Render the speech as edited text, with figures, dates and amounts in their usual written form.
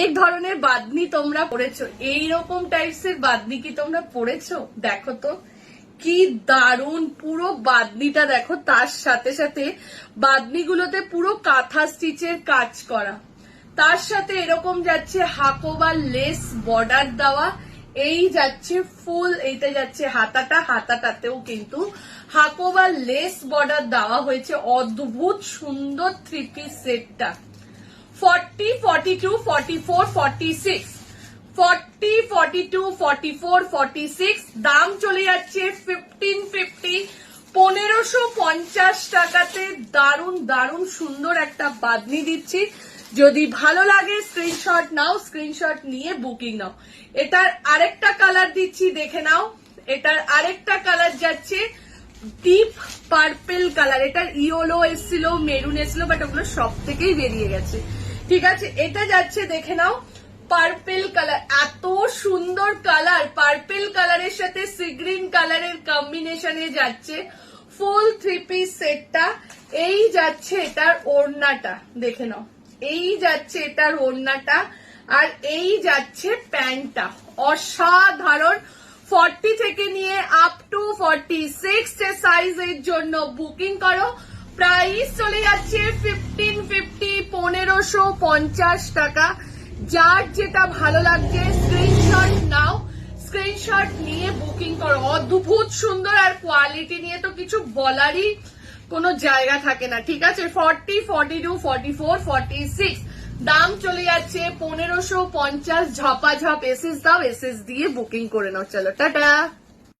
এক ধরনের বাদনি তোমরা পড়েছো, এইরকম টাইপসের বাদনি কি তোমরা পড়েছো? দেখো তো কি দারুণ পুরো বাদনিটা দেখো, তার সাথে সাথে বাদনিগুলোতে পুরো কাঁথা স্টিচের কাজ করা, তার সাথে এরকম যাচ্ছে হাকোবা লেস বর্ডার দেওয়া, এই যাচ্ছে ফুল, এইটা যাচ্ছে হাতাটাতেও কিন্তু হাকোবা লেস বর্ডার দেওয়া হয়েছে। অদ্ভুত সুন্দর থ্রি পিস সেটটা 40, 42, 44, 46, 40, 42, 44, 46, দাম চলে যাচ্ছে 1550, 1550 টাকাতে দারুণ দারুণ সুন্দর একটা বাদনি দিচ্ছি। যদি ভালো লাগে স্ক্রিনশট নাও, স্ক্রিনশট নিয়ে বুকিং নাও। এটার আরেকটা কালার দিচ্ছি, দেখে নাও। এটার আরেকটা কালার যাচ্ছে ডিপ পার্পেল কালার, এটার ইয়েলো এসেছিল, মেরুন এসেছিল, বাট ওগুলো সব থেকেই বেরিয়ে গেছে। ঠিক আছে, এটা যাচ্ছে দেখে নাও পার্পেল কালার, এত সুন্দর কালার, পার্পেল কালারের সাথে সি গ্রিন কালারের কম্বিনেশনে যাচ্ছে ফুল থ্রি পিস সেটটা। এই যাচ্ছে এটার ওড়নাটা, দেখে নাও, এই যাচ্ছে এটার ওড়নাটা, আর এই যাচ্ছে প্যান্টটা। অসাধারণ। 40 থেকে নিয়ে আপ টু 46 সাইজের জন্য বুকিং করো। প্রাইস চলে যাচ্ছে 1550, 1550 টাকা। যার যেটা ভালো লাগছে স্ক্রিনশট নাও, স্ক্রিনশট নিয়ে বুকিং করো। অদ্ভুত সুন্দর, আর কোয়ালিটি নিয়ে তো কিছু বলারই কোনো জায়গা থাকে না। ঠিক আছে, 40, 42, 44, 46, দাম চলে যাচ্ছে 1550। ঝপাঝপ এসএস দাও, এসএস দিয়ে বুকিং করে নাও। চলো টাটা।